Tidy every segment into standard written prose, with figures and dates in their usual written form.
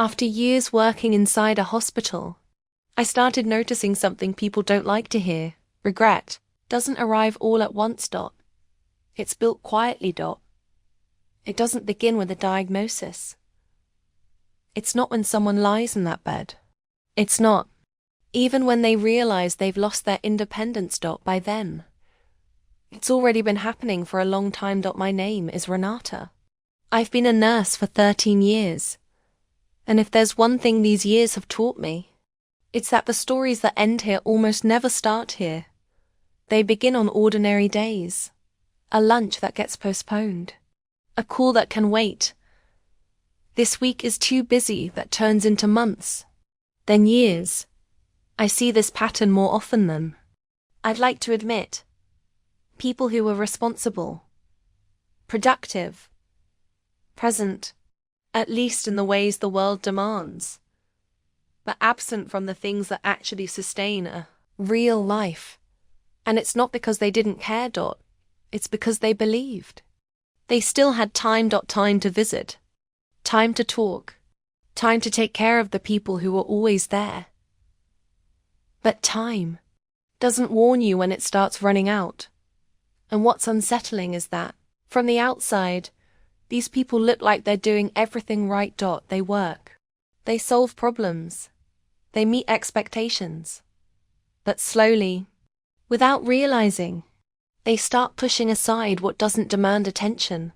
After years working inside a hospital, I started noticing something people don't like to hear. Regret doesn't arrive all at once. It's built quietly. It doesn't begin with a diagnosis. It's not when someone lies in that bed. It's not even when they realize they've lost their independence. By then, it's already been happening for a long time. My name is Renata. I've been a nurse for 13 years. And if there's one thing these years have taught me, it's that the stories that end here almost never start here. They begin on ordinary days. A lunch that gets postponed. A call that can wait. This week is too busy that turns into months. Then years. I see this pattern more often than I'd like to admit. People who were responsible, productive, present, at least in the ways the world demands, but absent from the things that actually sustain a real life. And it's not because they didn't care. It's because they believed. They still had time to visit, time to talk, time to take care of the people who were always there. But time doesn't warn you when it starts running out. And what's unsettling is that, from the outside, these people look like they're doing everything right. They work. They solve problems. They meet expectations. But slowly, without realizing, they start pushing aside what doesn't demand attention,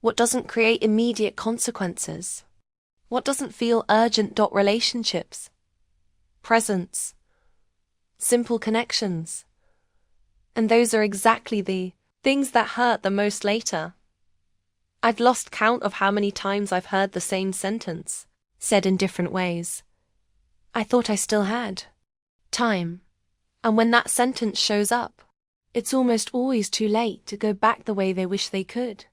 what doesn't create immediate consequences, what doesn't feel urgent. Relationships, presence, simple connections. And those are exactly the things that hurt the most later. I've lost count of how many times I've heard the same sentence, said in different ways. I thought I still had time. And when that sentence shows up, it's almost always too late to go back the way they wish they could.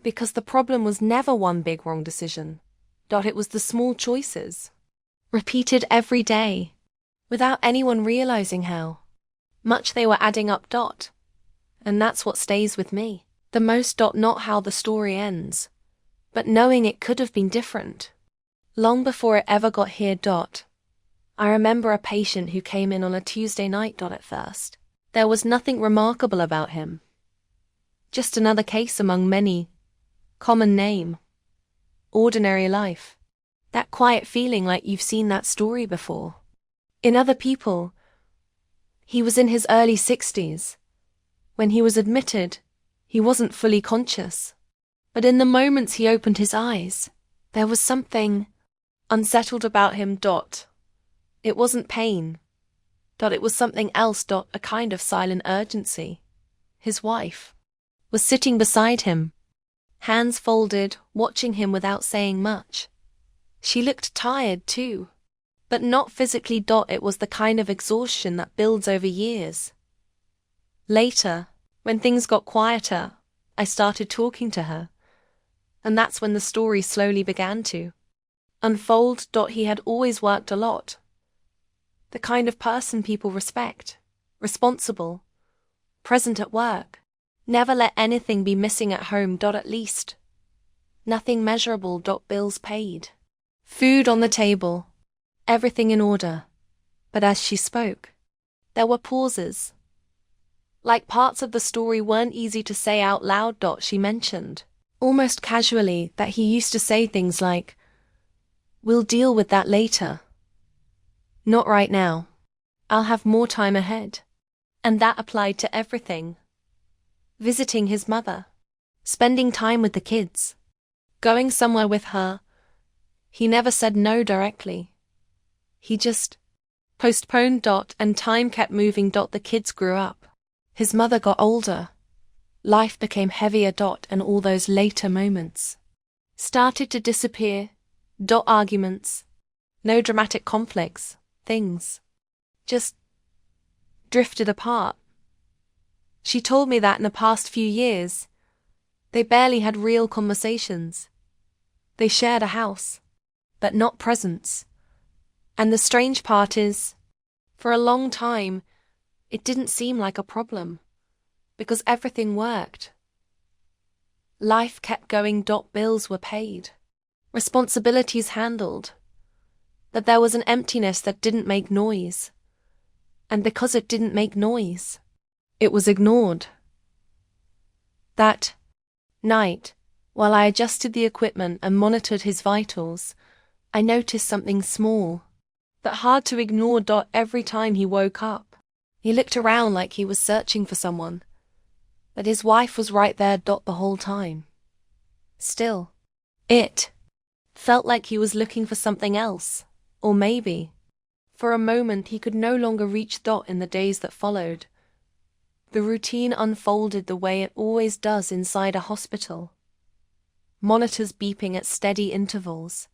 Because the problem was never one big wrong decision. It was the small choices, repeated every day, without anyone realizing how much they were adding up. And that's what stays with me the most. Not how the story ends, but knowing it could have been different. Long before it ever got here. I remember a patient who came in on a Tuesday night. At first, there was nothing remarkable about him. Just another case among many. Common name. Ordinary life. That quiet feeling like you've seen that story before. In other people. He was in his early 60s. When he was admitted, he wasn't fully conscious. But in the moments he opened his eyes, there was something unsettled about him. It wasn't pain. It was something else. A kind of silent urgency. His wife was sitting beside him, hands folded, watching him without saying much. She looked tired too, but not physically. It was the kind of exhaustion that builds over years. Later, when things got quieter, I started talking to her, and that's when the story slowly began to unfold. He had always worked a lot. The kind of person people respect, responsible, present at work, never let anything be missing at home. At least nothing measurable. Bills paid, food on the table, everything in order. But as she spoke, there were pauses. Like parts of the story weren't easy to say out loud. She mentioned, almost casually, that he used to say things like, "We'll deal with that later. Not right now. I'll have more time ahead." And that applied to everything. Visiting his mother, spending time with the kids, going somewhere with her. He never said no directly. He just postponed. And time kept moving. The kids grew up. His mother got older. Life became heavier. And all those later moments started to disappear. Arguments. No dramatic conflicts. Things just drifted apart. She told me that in the past few years, they barely had real conversations. They shared a house, but not presence. And the strange part is, for a long time, it didn't seem like a problem, because everything worked. Life kept going. Bills were paid. responsibilities handled, that there was an emptiness that didn't make noise. And because it didn't make noise, it was ignored. That night, while I adjusted the equipment and monitored his vitals, I noticed something small, but hard to ignore. Every time he woke up, he looked around like he was searching for someone, but his wife was right there. The whole time. Still, it felt like he was looking for something else, or maybe, for a moment he could no longer reach. In the days that followed, the routine unfolded the way it always does inside a hospital. Monitors beeping at steady intervals,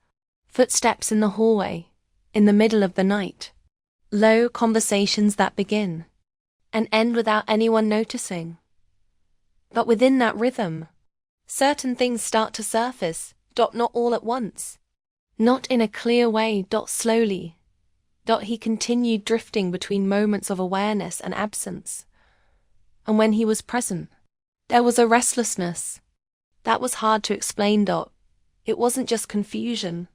footsteps in the hallway, in the middle of the night, low conversations that begin and end without anyone noticing. But within that rhythm, certain things start to surface. Not all at once, not in a clear way. Slowly. He continued drifting between moments of awareness and absence. And when he was present, there was a restlessness that was hard to explain. It wasn't just confusion.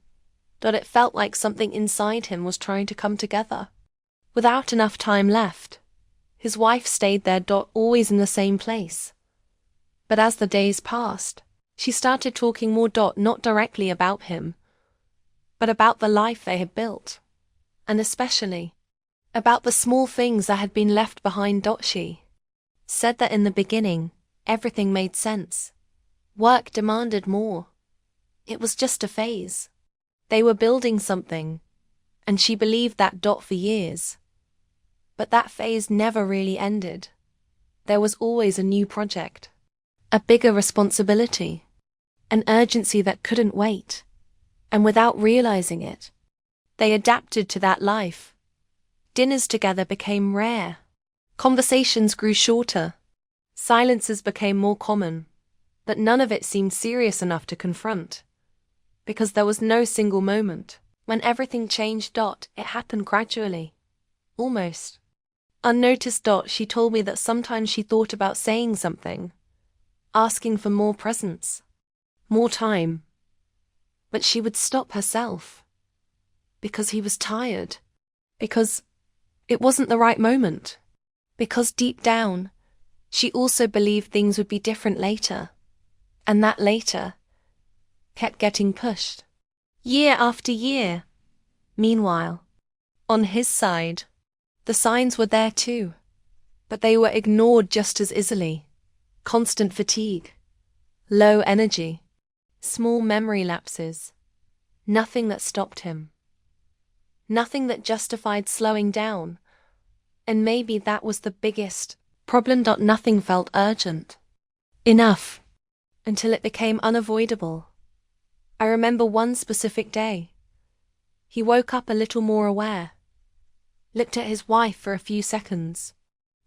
It felt like something inside him was trying to come together. Without enough time left, his wife stayed there. Always in the same place. But as the days passed, she started talking more. Not directly about him, but about the life they had built, and especially about the small things that had been left behind. She said that in the beginning, everything made sense. Work demanded more. It was just a phase. They were building something, and she believed that. For years. But that phase never really ended. There was always a new project, a bigger responsibility, an urgency that couldn't wait. And without realizing it, they adapted to that life. Dinners together became rare. Conversations grew shorter. Silences became more common. But none of it seemed serious enough to confront. Because there was no single moment when everything changed. It happened gradually. Almost unnoticed. She told me that sometimes she thought about saying something, asking for more presence, more time. But she would stop herself. Because he was tired. Because it wasn't the right moment. Because deep down, she also believed things would be different later. And that later kept getting pushed, year after year. Meanwhile, on his side, the signs were there too, but they were ignored just as easily. Constant fatigue, low energy, small memory lapses. Nothing that stopped him. Nothing that justified slowing down. And maybe that was the biggest problem. Nothing felt urgent enough until it became unavoidable. I remember one specific day. He woke up a little more aware, looked at his wife for a few seconds,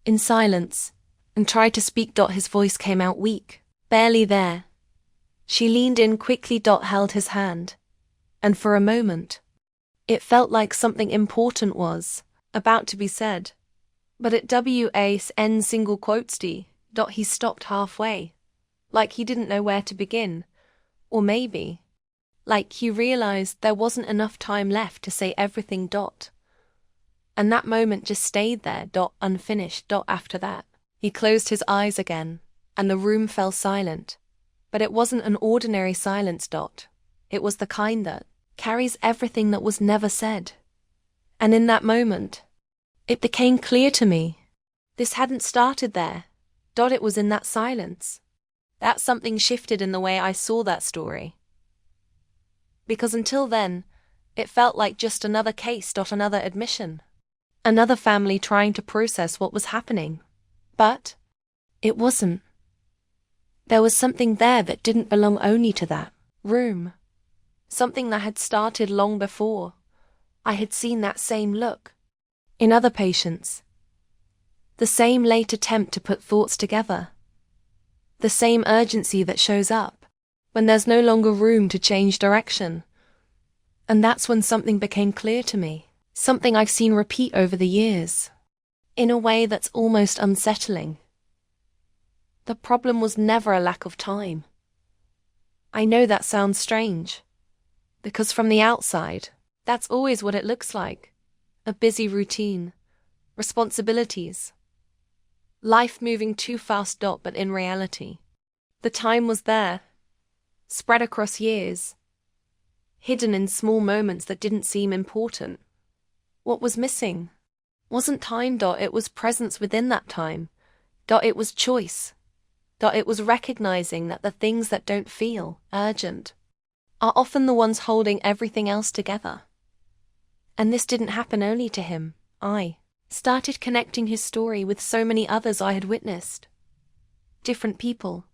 in silence, and tried to speak. His voice came out weak, barely there. She leaned in quickly. Held his hand, and for a moment, it felt like something important was about to be said. But at WASN single quotes D. He stopped halfway, like he didn't know where to begin, or maybe like he realized there wasn't enough time left to say everything. And that moment just stayed there. Unfinished. After that, he closed his eyes again, and the room fell silent. But it wasn't an ordinary silence. It was the kind that carries everything that was never said. And in that moment, it became clear to me. This hadn't started there. It was in that silence. That something shifted in the way I saw that story. Because until then, it felt like just another case. Another admission. Another family trying to process what was happening. But it wasn't. There was something there that didn't belong only to that room. Something that had started long before. I had seen that same look in other patients. The same late attempt to put thoughts together. The same urgency that shows up when there's no longer room to change direction. And that's when something became clear to me. Something I've seen repeat over the years, in a way that's almost unsettling. The problem was never a lack of time. I know that sounds strange, Because from the outside, that's always what it looks like. A busy routine, responsibilities, life moving too fast. But in reality, the time was there, spread across years, hidden in small moments that didn't seem important. What was missing wasn't time. It was presence within that time. It was choice. It was recognizing that the things that don't feel urgent are often the ones holding everything else together. And this didn't happen only to him. I started connecting his story with so many others I had witnessed. Different people,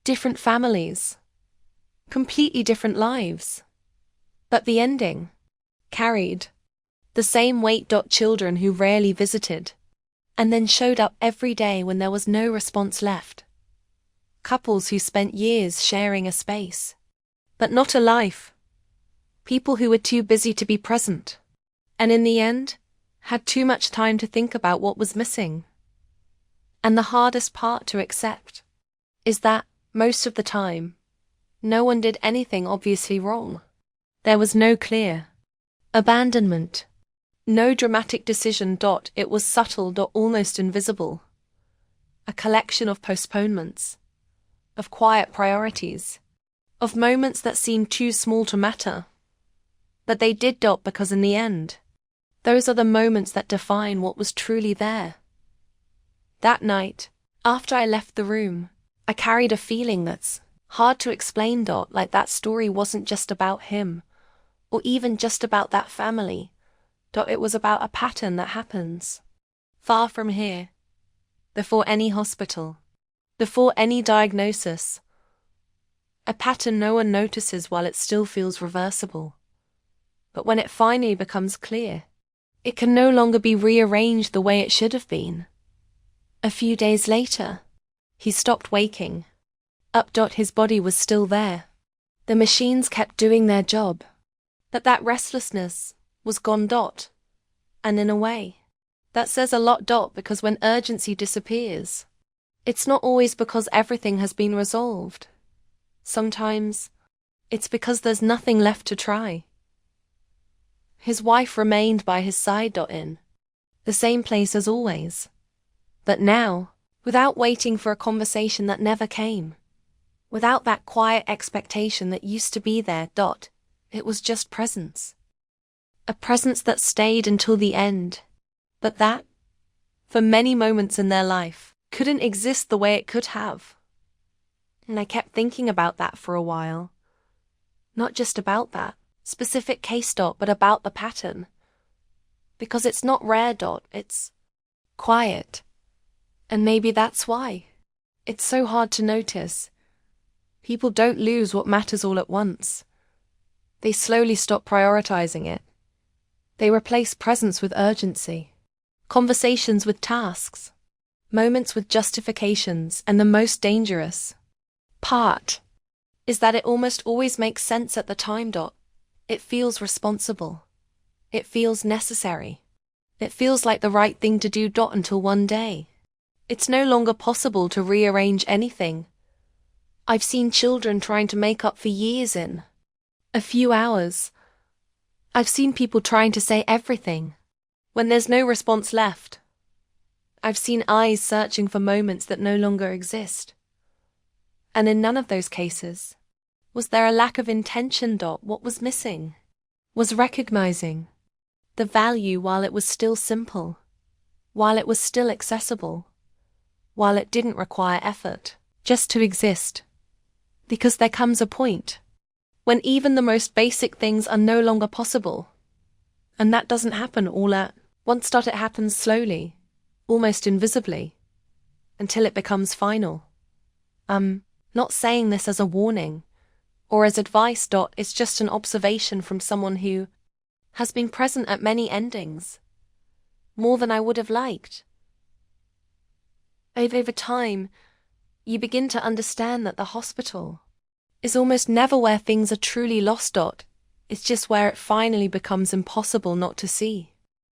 different families, completely different lives. But the ending carried the same weight. Children who rarely visited and then showed up every day when there was no response left. Couples who spent years sharing a space, but not a life. People who were too busy to be present, and in the end, had too much time to think about what was missing. And the hardest part to accept is that, most of the time, no one did anything obviously wrong. There was no clear abandonment, no dramatic decision. It was subtle. Almost invisible. A collection of postponements, of quiet priorities, of moments that seemed too small to matter. But they did. Because in the end, those are the moments that define what was truly there. That night, after I left the room, I carried a feeling that's hard to explain. Like that story wasn't just about him, or even just about that family. It was about a pattern that happens far from here, before any hospital, before any diagnosis. A pattern no one notices while it still feels reversible. But when it finally becomes clear, it can no longer be rearranged the way it should have been. A few days later, he stopped waking up. His body was still there. The machines kept doing their job. But that restlessness was gone. And in a way, that says a lot. Because when urgency disappears, it's not always because everything has been resolved. Sometimes, it's because there's nothing left to try. His wife remained by his side. In the same place as always. But now, without waiting for a conversation that never came, without that quiet expectation that used to be there. It was just presence. A presence that stayed until the end, but that, for many moments in their life, couldn't exist the way it could have. And I kept thinking about that for a while. Not just about that specific case. But about the pattern. Because it's not rare. It's quiet. And maybe that's why it's so hard to notice. People don't lose what matters all at once. They slowly stop prioritizing it. They replace presence with urgency, conversations with tasks, moments with justifications, and the most dangerous part is that it almost always makes sense at the time. It feels responsible. It feels necessary. It feels like the right thing to do. Until one day, it's no longer possible to rearrange anything. I've seen children trying to make up for years in a few hours. I've seen people trying to say everything when there's no response left. I've seen eyes searching for moments that no longer exist. And in none of those cases was there a lack of intention. What was missing was recognizing the value while it was still simple, while it was still accessible, while it didn't require effort just to exist. Because there comes a point when even the most basic things are no longer possible. And that doesn't happen all at once. It happens slowly, almost invisibly, until it becomes final. I'm not saying this as a warning or as advice. It's just an observation from someone who has been present at many endings, more than I would have liked. Over time, you begin to understand that the hospital is almost never where things are truly lost. It's just where it finally becomes impossible not to see.